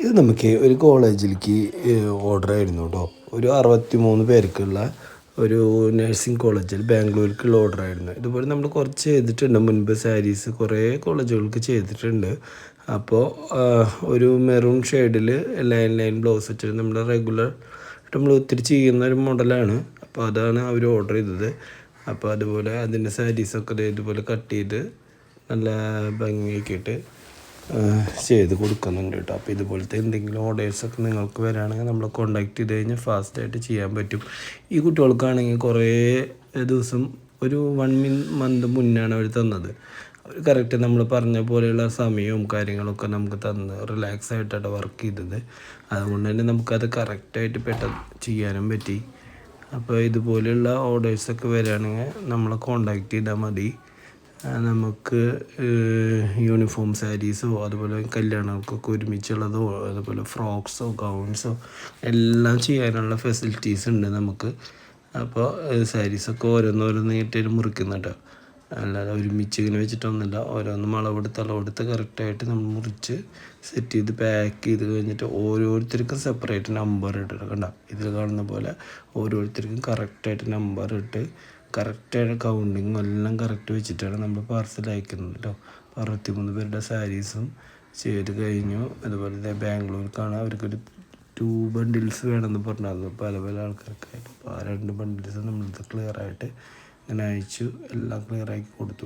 ഇത് നമുക്ക് ഒരു കോളേജിലേക്ക് ഓർഡർ ആയിരുന്നു കേട്ടോ. ഒരു 63 പേർക്കുള്ള ഒരു നഴ്സിംഗ് കോളേജിൽ ബാംഗ്ലൂർക്കുള്ള ഓർഡർ ആയിരുന്നു. ഇതുപോലെ നമ്മൾ കുറച്ച് ചെയ്തിട്ടുണ്ട് മുൻപ് സാരീസ് കുറേ കോളേജുകൾക്ക് ചെയ്തിട്ടുണ്ട്. അപ്പോൾ ഒരു മെറൂൺ ഷെയ്ഡിൽ ലൈൻ ബ്ലൗസ് വെച്ചിട്ട് നമ്മുടെ റെഗുലർ നമ്മൾ ഒത്തിരി ചെയ്യുന്ന ഒരു മോഡലാണ്. അപ്പോൾ അതാണ് അവർ ഓർഡർ ചെയ്തത്. അപ്പോൾ അതുപോലെ അതിൻ്റെ സാരീസൊക്കെ ഇതുപോലെ കട്ട് ചെയ്ത് നല്ല ഭംഗിയാക്കിയിട്ട് ചെയ്ത് കൊടുക്കുന്നുണ്ട് കേട്ടോ. അപ്പോൾ ഇതുപോലത്തെ എന്തെങ്കിലും ഓർഡേഴ്സൊക്കെ നിങ്ങൾക്ക് വരികയാണെങ്കിൽ നമ്മളെ കോൺടാക്ട് ചെയ്ത് കഴിഞ്ഞാൽ ഫാസ്റ്റായിട്ട് ചെയ്യാൻ പറ്റും. ഈ കുട്ടികൾക്കാണെങ്കിൽ കുറേ ദിവസം ഒരു 1 മന്ത് മുന്നാണ് അവർ തന്നത്. അവർ കറക്റ്റ് നമ്മൾ പറഞ്ഞ പോലെയുള്ള സമയവും കാര്യങ്ങളൊക്കെ നമുക്ക് തന്ന് റിലാക്സ് ആയിട്ടാണ് വർക്ക് ചെയ്തത്. അതുകൊണ്ട് തന്നെ നമുക്കത് കറക്റ്റായിട്ട് പെട്ടെന്ന് ചെയ്യാനും പറ്റി. അപ്പോൾ ഇതുപോലെയുള്ള ഓർഡേഴ്സൊക്കെ വരികയാണെങ്കിൽ നമ്മളെ കോൺടാക്ട് ചെയ്താൽ മതി. നമുക്ക് യൂണിഫോം സാരീസോ അതുപോലെ കല്യാണങ്ങൾക്കൊക്കെ ഒരുമിച്ചുള്ളതോ അതുപോലെ ഫ്രോക്സോ ഗൗൺസോ എല്ലാം ചെയ്യാനുള്ള ഫെസിലിറ്റീസ് ഉണ്ട് നമുക്ക്. അപ്പോൾ സാരീസൊക്കെ ഓരോന്നോരോന്നായിട്ട് മുറിക്കുന്നുണ്ട്, അല്ലാതെ ഒരുമിച്ച് ഇങ്ങനെ വെച്ചിട്ടൊന്നുമില്ല. ഓരോന്നും അളവെടുത്ത് കറക്റ്റായിട്ട് നമ്മൾ മുറിച്ച് സെറ്റ് ചെയ്ത് പാക്ക് ചെയ്ത് കഴിഞ്ഞിട്ട് ഓരോരുത്തർക്കും സെപ്പറേറ്റ് നമ്പർ ഇട്ടിട്ട് കണ്ട ഇതിൽ കാണുന്ന പോലെ ഓരോരുത്തർക്കും കറക്റ്റായിട്ട് നമ്പർ ഇട്ട് കറക്റ്റായിട്ട് കൗണ്ടിങ്ങും എല്ലാം കറക്റ്റ് വെച്ചിട്ടാണ് നമ്മൾ പാർസൽ അയക്കുന്നത് കേട്ടോ. 63 പേരുടെ സാരീസും ചെയ്ത് കഴിഞ്ഞു. അതുപോലെ ബാംഗ്ലൂർക്കാണ് അവർക്കൊരു 2 ബണ്ടിൽസ് വേണമെന്ന് പറഞ്ഞത് പല ആൾക്കാർക്കായിട്ട്. അപ്പോൾ ആ 2 ബണ്ടിൽസ് നമ്മളിത് ക്ലിയറായിട്ട് ഇങ്ങനെ അയച്ചു, എല്ലാം ക്ലിയറാക്കി കൊടുത്തു.